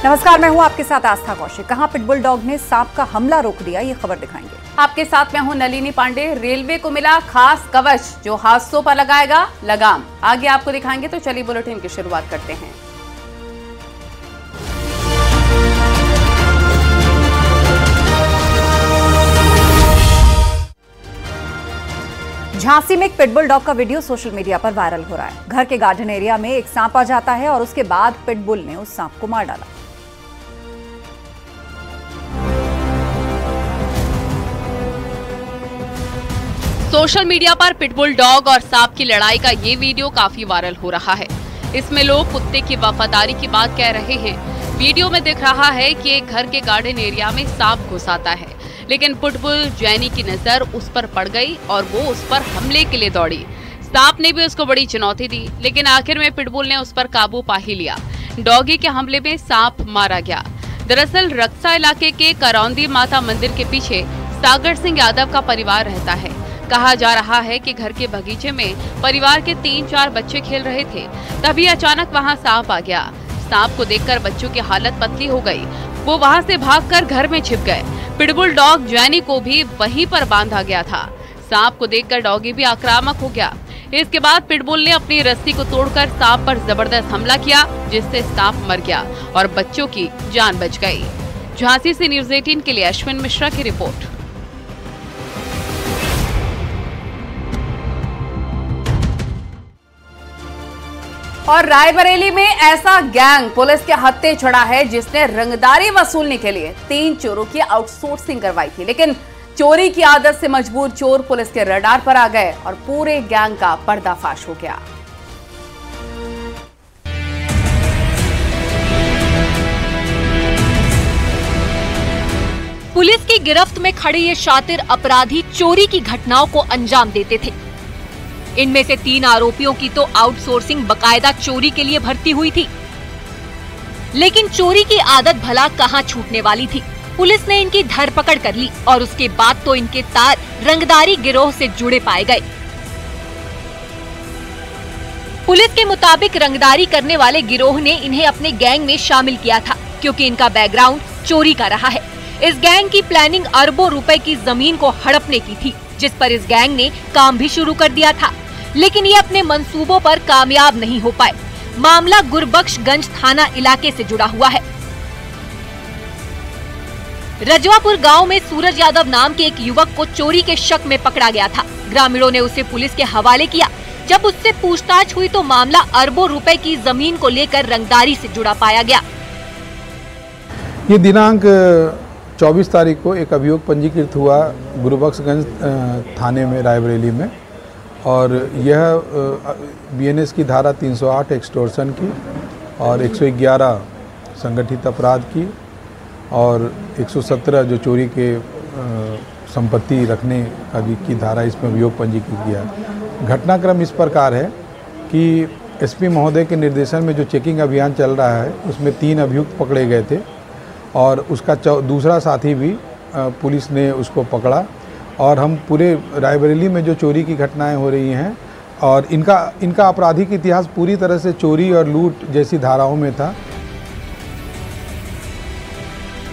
नमस्कार, मैं हूं आपके साथ आस्था कौशिक। कहां पिटबुल डॉग ने सांप का हमला रोक दिया, ये खबर दिखाएंगे। आपके साथ मैं हूं नलिनी पांडे। रेलवे को मिला खास कवच जो हादसों पर लगाएगा लगाम, आगे आपको दिखाएंगे। तो चलिए बुलेटिन की शुरुआत करते हैं। झांसी में एक पिटबुल डॉग का वीडियो सोशल मीडिया पर वायरल हो रहा है। घर के गार्डन एरिया में एक सांप आ जाता है और उसके बाद पिटबुल ने उस सांप को मार डाला। सोशल मीडिया पर पिटबुल डॉग और सांप की लड़ाई का ये वीडियो काफी वायरल हो रहा है। इसमें लोग कुत्ते की वफादारी की बात कह रहे हैं। वीडियो में दिख रहा है कि एक घर के गार्डन एरिया में सांप घुस आता है, लेकिन पिटबुल जैनी की नजर उस पर पड़ गई और वो उस पर हमले के लिए दौड़ी। सांप ने भी उसको बड़ी चुनौती दी, लेकिन आखिर में पिटबुल ने उस पर काबू पा ही लिया। डॉगी के हमले में सांप मारा गया। दरअसल रक्सा इलाके के करौंदी माता मंदिर के पीछे सागर सिंह यादव का परिवार रहता है। कहा जा रहा है कि घर के बगीचे में परिवार के 3-4 बच्चे खेल रहे थे, तभी अचानक वहां सांप आ गया। सांप को देखकर बच्चों की हालत पतली हो गई। वो वहां से भागकर घर में छिप गए। पिटबुल डॉग जैनी को भी वहीं पर बांधा गया था। सांप को देखकर डॉगी भी आक्रामक हो गया। इसके बाद पिटबुल ने अपनी रस्सी को तोड़कर सांप पर जबरदस्त हमला किया, जिससे सांप मर गया और बच्चों की जान बच गई। झांसी से न्यूज़ 18 के लिए अश्विन मिश्रा की रिपोर्ट। और रायबरेली में ऐसा गैंग पुलिस के हत्थे चढ़ा है जिसने रंगदारी वसूलने के लिए 3 चोरों की आउटसोर्सिंग करवाई थी, लेकिन चोरी की आदत से मजबूर चोर पुलिस के रडार पर आ गए और पूरे गैंग का पर्दाफाश हो गया। पुलिस की गिरफ्त में खड़े ये शातिर अपराधी चोरी की घटनाओं को अंजाम देते थे। इनमें से 3 आरोपियों की तो आउटसोर्सिंग बकायदा चोरी के लिए भर्ती हुई थी, लेकिन चोरी की आदत भला कहां छूटने वाली थी। पुलिस ने इनकी धरपकड़ कर ली और उसके बाद तो इनके तार रंगदारी गिरोह से जुड़े पाए गए। पुलिस के मुताबिक रंगदारी करने वाले गिरोह ने इन्हें अपने गैंग में शामिल किया था, क्योंकि इनका बैकग्राउंड चोरी का रहा है। इस गैंग की प्लानिंग अरबों रुपए की जमीन को हड़पने की थी, जिस पर इस गैंग ने काम भी शुरू कर दिया था, लेकिन ये अपने मंसूबों पर कामयाब नहीं हो पाए। मामला गुरबख्शगंज थाना इलाके से जुड़ा हुआ है। रजवापुर गांव में सूरज यादव नाम के एक युवक को चोरी के शक में पकड़ा गया था। ग्रामीणों ने उसे पुलिस के हवाले किया। जब उससे पूछताछ हुई तो मामला अरबों रुपए की जमीन को लेकर रंगदारी से जुड़ा पाया गया। ये दिनांक 24 तारीख को एक अभियोग पंजीकृत हुआ गुरबख्शगंज थाने में रायबरेली में, और यह बीएनएस की धारा 308 एक्सटॉर्शन की और 111 संगठित अपराध की और 117 जो चोरी के संपत्ति रखने का की धारा इसमें अभियोग पंजीकृत किया। घटनाक्रम इस प्रकार है कि एसपी महोदय के निर्देशन में जो चेकिंग अभियान चल रहा है उसमें 3 अभियुक्त पकड़े गए थे और उसका दूसरा साथी भी पुलिस ने उसको पकड़ा। और हम पूरे रायबरेली में जो चोरी की घटनाएं हो रही हैं और इनका आपराधिक इतिहास पूरी तरह से चोरी और लूट जैसी धाराओं में था।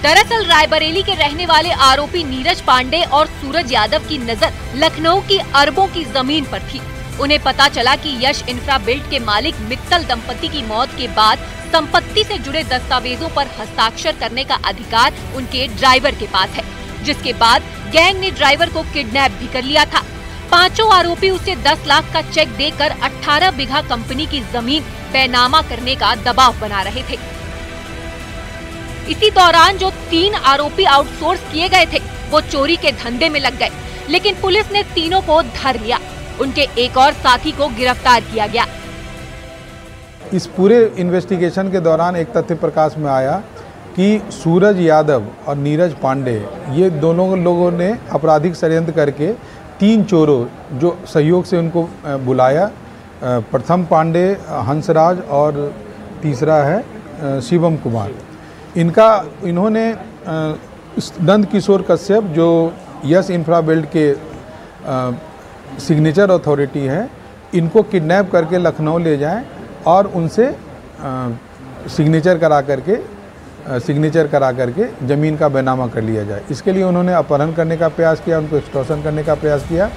दरअसल रायबरेली के रहने वाले आरोपी नीरज पांडे और सूरज यादव की नजर लखनऊ की अरबों की जमीन पर थी। उन्हें पता चला कि यश इंफ्रा बिल्ड के मालिक मित्तल दंपति की मौत के बाद संपत्ति से जुड़े दस्तावेजों पर हस्ताक्षर करने का अधिकार उनके ड्राइवर के पास है, जिसके बाद गैंग ने ड्राइवर को किडनैप भी कर लिया था। 5 आरोपी उसे 10 लाख का चेक देकर 18 बीघा कंपनी की जमीन बेनामा करने का दबाव बना रहे थे। इसी दौरान जो 3 आरोपी आउटसोर्स किए गए थे वो चोरी के धंधे में लग गए, लेकिन पुलिस ने तीनों को धर लिया। उनके एक और साथी को गिरफ्तार किया गया। इस पूरे इन्वेस्टिगेशन के दौरान एक तथ्य प्रकाश में आया कि सूरज यादव और नीरज पांडे ये दोनों लोगों ने आपराधिक षड्यंत्र करके 3 चोरों जो सहयोग से उनको बुलाया, प्रथम पांडे, हंसराज और तीसरा है शिवम कुमार, इन्होंने नंद किशोर कश्यप जो यश इंफ्रा बिल्ड के सिग्नेचर अथॉरिटी है, इनको किडनैप करके लखनऊ ले जाएं और उनसे सिग्नेचर करा करके सिग्नेचर करा करके ज़मीन का बैनामा कर लिया जाए। इसके लिए उन्होंने अपहरण करने का प्रयास किया, उनको एक्सटॉर्शन करने का प्रयास किया।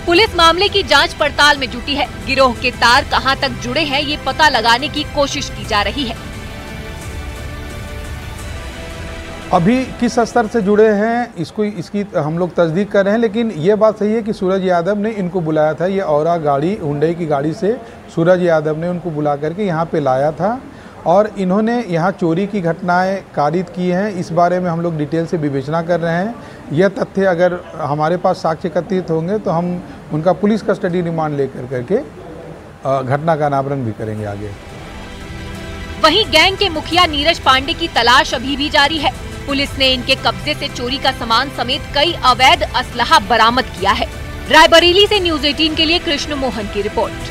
पुलिस मामले की जांच पड़ताल में जुटी है। गिरोह के तार कहां तक जुड़े हैं ये पता लगाने की कोशिश की जा रही है। अभी किस स्तर से जुड़े हैं इसकी हम लोग तस्दीक कर रहे हैं, लेकिन ये बात सही है कि सूरज यादव ने इनको बुलाया था। ये औरा गाड़ी, हुंडई की गाड़ी से सूरज यादव ने उनको बुला करके यहाँ पे लाया था और इन्होंने यहाँ चोरी की घटनाएं कारित की हैं। इस बारे में हम लोग डिटेल से विवेचना कर रहे हैं। यह तथ्य अगर हमारे पास साक्ष्य एकत्रित होंगे तो हम उनका पुलिस कस्टडी रिमांड लेकर करके घटना का अनावरण भी करेंगे आगे। वहीं गैंग के मुखिया नीरज पांडे की तलाश अभी भी जारी है। पुलिस ने इनके कब्जे से चोरी का सामान समेत कई अवैध असलहा बरामद किया है। रायबरेली से न्यूज़ 18 के लिए कृष्ण मोहन की रिपोर्ट।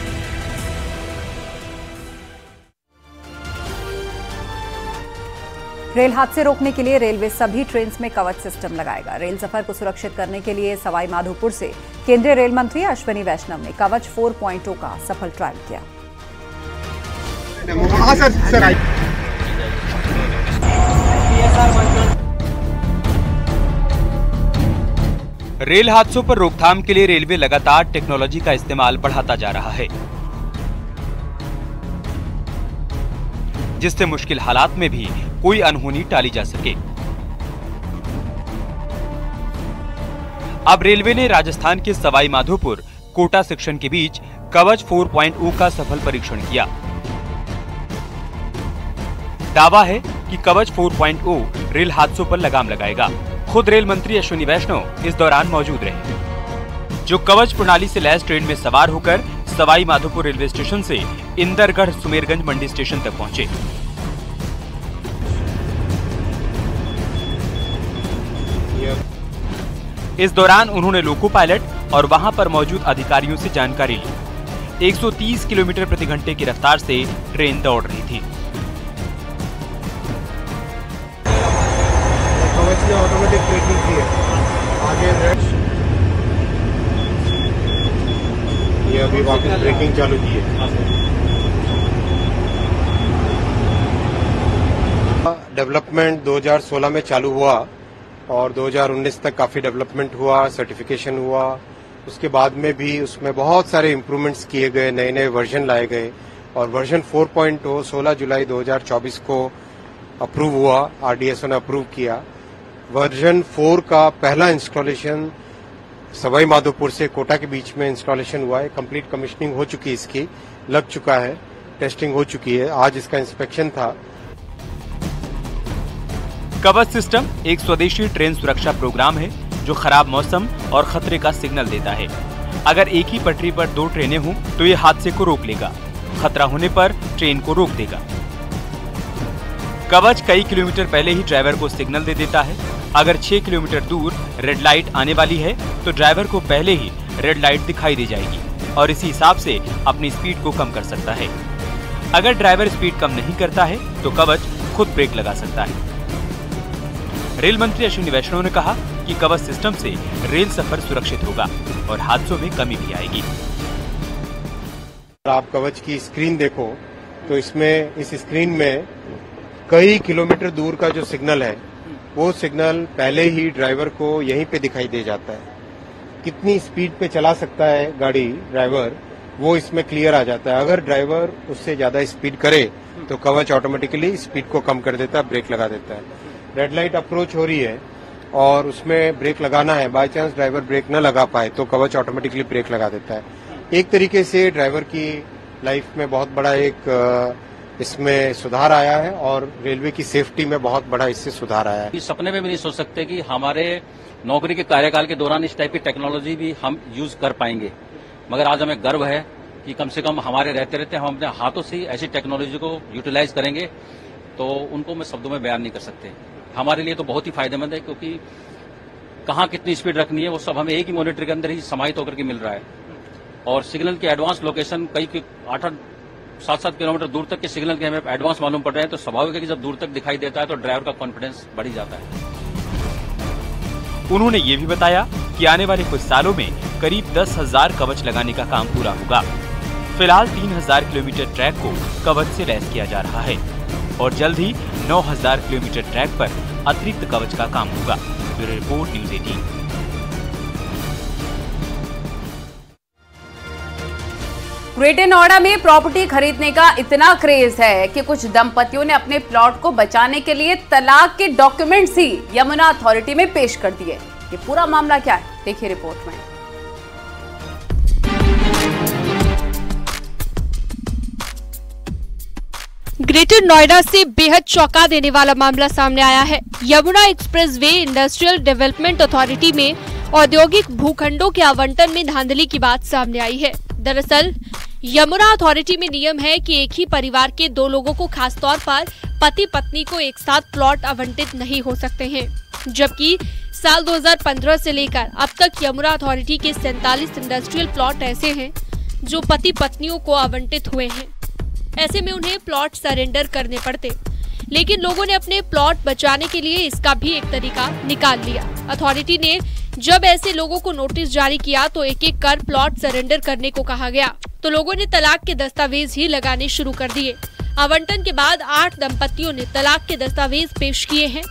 रेल हादसे रोकने के लिए रेलवे सभी ट्रेन में कवच सिस्टम लगाएगा। रेल सफर को सुरक्षित करने के लिए सवाई माधोपुर से केंद्रीय रेल मंत्री अश्विनी वैष्णव ने कवच 4.0 का सफल ट्रायल किया। रेल हादसों पर रोकथाम के लिए रेलवे लगातार टेक्नोलॉजी का इस्तेमाल बढ़ाता जा रहा है, जिससे मुश्किल हालात में भी कोई अनहोनी टाली जा सके। अब रेलवे ने राजस्थान के सवाई माधोपुर कोटा सेक्शन के बीच कवच 4.0 का सफल परीक्षण किया। दावा है कि कवच 4.0 रेल हादसों पर लगाम लगाएगा। खुद रेल मंत्री अश्विनी वैष्णव इस दौरान मौजूद रहे, जो कवच प्रणाली से लैस ट्रेन में सवार होकर सवाई माधोपुर रेलवे स्टेशन से इंदरगढ़ सुमेरगंज मंडी स्टेशन तक पहुंचे। इस दौरान उन्होंने लोको पायलट और वहां पर मौजूद अधिकारियों से जानकारी ली। 130 किलोमीटर प्रति घंटे की रफ्तार से ट्रेन दौड़ रही थी। ऑटोमेटिक ब्रेकिंग की है, आगे ये अभी वापस ब्रेकिंग चालू की है। डेवलपमेंट 2016 में चालू हुआ और 2019 तक काफी डेवलपमेंट हुआ, सर्टिफिकेशन हुआ। उसके बाद में भी उसमें बहुत सारे इम्प्रूवमेंट्स किए गए, नए नए वर्जन लाए गए और वर्जन 4.0 16 जुलाई 2024 को अप्रूव हुआ, आरडीएसओ ने अप्रूव किया। वर्जन 4 का पहला इंस्टॉलेशन सवाई माधोपुर से कोटा के बीच में इंस्टॉलेशन हुआ है। कंप्लीट कमीशनिंग हो चुकी है, इसकी लग चुका है, टेस्टिंग हो चुकी है। आज इसका इंस्पेक्शन था। कवच सिस्टम एक स्वदेशी ट्रेन सुरक्षा प्रोग्राम है जो खराब मौसम और खतरे का सिग्नल देता है। अगर एक ही पटरी पर 2 ट्रेनें हों तो ये हादसे को रोक लेगा। खतरा होने पर ट्रेन को रोक देगा। कवच कई किलोमीटर पहले ही ड्राइवर को सिग्नल दे देता है। अगर 6 किलोमीटर दूर रेड लाइट आने वाली है तो ड्राइवर को पहले ही रेड लाइट दिखाई दे जाएगी और इसी हिसाब से अपनी स्पीड को कम कर सकता है। अगर ड्राइवर स्पीड कम नहीं करता है तो कवच खुद ब्रेक लगा सकता है। रेल मंत्री अश्विनी वैष्णव ने कहा कि कवच सिस्टम से रेल सफर सुरक्षित होगा और हादसों में कमी भी आएगी। आप कवच की स्क्रीन देखो तो इसमें इस स्क्रीन में कई किलोमीटर दूर का जो सिग्नल है वो सिग्नल पहले ही ड्राइवर को यहीं पे दिखाई दे जाता है। कितनी स्पीड पे चला सकता है गाड़ी ड्राइवर, वो इसमें क्लियर आ जाता है। अगर ड्राइवर उससे ज्यादा स्पीड करे तो कवच ऑटोमेटिकली स्पीड को कम कर देता है, ब्रेक लगा देता है। रेड लाइट अप्रोच हो रही है और उसमें ब्रेक लगाना है, बाय चांस ड्राइवर ब्रेक न लगा पाए तो कवच ऑटोमेटिकली ब्रेक लगा देता है। एक तरीके से ड्राइवर की लाइफ में बहुत बड़ा एक इसमें सुधार आया है और रेलवे की सेफ्टी में बहुत बड़ा इससे सुधार आया है। सपने में भी नहीं सोच सकते कि हमारे नौकरी के कार्यकाल के दौरान इस टाइप की टेक्नोलॉजी भी हम यूज कर पाएंगे, मगर आज हमें गर्व है कि कम से कम हमारे रहते रहते हम अपने हाथों से ऐसी टेक्नोलॉजी को यूटिलाइज करेंगे तो उनको मैं शब्दों में बयान नहीं कर सकते। हमारे लिए तो बहुत ही फायदेमंद है क्योंकि कहाँ कितनी स्पीड रखनी है वो सब हमें एक ही मॉनिटर के अंदर ही समाहित होकर के मिल रहा है और सिग्नल की एडवांस लोकेशन कई 8-7 किलोमीटर दूर तक के सिग्नल के हमें एडवांस मालूम पड़ रहे हैं तो स्वाभाविक है कि जब दूर तक दिखाई देता है तो ड्राइवर का कॉन्फिडेंस बढ़ ही जाता है। उन्होंने ये भी बताया कि आने वाले कुछ सालों में करीब 10,000 कवच लगाने का काम पूरा होगा। फिलहाल 3000 किलोमीटर ट्रैक को कवच से लैस किया जा रहा है और जल्द ही 9000 किलोमीटर ट्रैक पर अतिरिक्त कवच का काम होगा। Bureau report, news 18। Greater Noida में प्रॉपर्टी खरीदने का इतना क्रेज है कि कुछ दंपतियों ने अपने प्लॉट को बचाने के लिए तलाक के डॉक्यूमेंट्स ही यमुना अथॉरिटी में पेश कर दिए। ये पूरा मामला क्या है, देखिए रिपोर्ट में। ग्रेटर नोएडा से बेहद चौंका देने वाला मामला सामने आया है। Yamuna expressway industrial development authority में औद्योगिक भूखंडों के आवंटन में धांधली की बात सामने आई है। दरअसल यमुना अथॉरिटी में नियम है कि एक ही परिवार के दो लोगों को खासतौर पर पति पत्नी को एक साथ प्लॉट आवंटित नहीं हो सकते हैं, जबकि साल 2015 से लेकर अब तक यमुना अथॉरिटी के 47 इंडस्ट्रियल प्लॉट ऐसे हैं जो पति पत्नियों को आवंटित हुए हैं। ऐसे में उन्हें प्लॉट सरेंडर करने पड़ते, लेकिन लोगों ने अपने प्लॉट बचाने के लिए इसका भी एक तरीका निकाल लिया। अथॉरिटी ने जब ऐसे लोगों को नोटिस जारी किया तो एक एक कर प्लॉट सरेंडर करने को कहा गया, तो लोगों ने तलाक के दस्तावेज ही लगाने शुरू कर दिए। आवंटन के बाद 8 दंपतियों ने तलाक के दस्तावेज पेश किए हैं।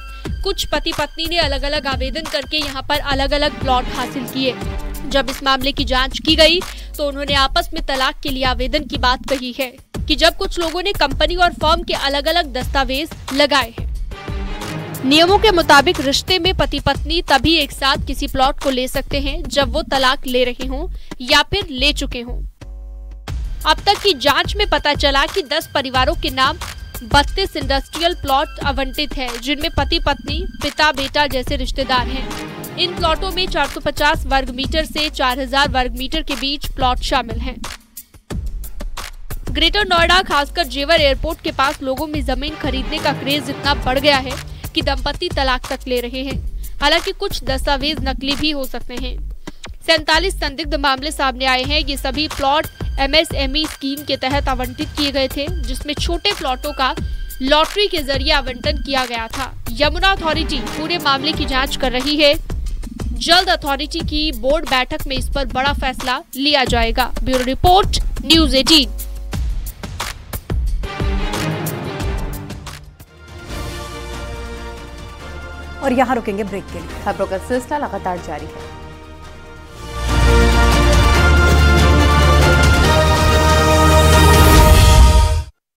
कुछ पति पत्नी ने अलग अलग आवेदन करके यहाँ पर अलग अलग प्लॉट हासिल किए। जब इस मामले की जांच की गई तो उन्होंने आपस में तलाक के लिए आवेदन की बात कही है कि जब कुछ लोगों ने कंपनी और फर्म के अलग अलग दस्तावेज लगाए हैं। नियमों के मुताबिक रिश्ते में पति पत्नी तभी एक साथ किसी प्लॉट को ले सकते हैं जब वो तलाक ले रहे हों या फिर ले चुके हों। अब तक की जांच में पता चला कि 10 परिवारों के नाम 32 इंडस्ट्रियल प्लॉट आवंटित है, जिनमें पति पत्नी, पिता बेटा जैसे रिश्तेदार हैं। इन प्लॉटों में 450 वर्ग मीटर से 4000 वर्ग मीटर के बीच प्लॉट शामिल हैं। ग्रेटर नोएडा खासकर जेवर एयरपोर्ट के पास लोगों में जमीन खरीदने का क्रेज इतना बढ़ गया है कि दंपति तलाक तक ले रहे हैं। हालांकि कुछ दस्तावेज नकली भी हो सकते हैं। 47 संदिग्ध मामले सामने आए हैं। ये सभी प्लॉट MSME स्कीम के तहत आवंटित किए गए थे, जिसमें छोटे प्लॉटों का लॉटरी के जरिए आवंटन किया गया था। यमुना अथॉरिटी पूरे मामले की जांच कर रही है। जल्द अथॉरिटी की बोर्ड बैठक में इस पर बड़ा फैसला लिया जाएगा। Bureau report, news 18। और यहाँ रुकेंगे ब्रेक के लिए। खबरों का सिलसिला लगातार जारी है।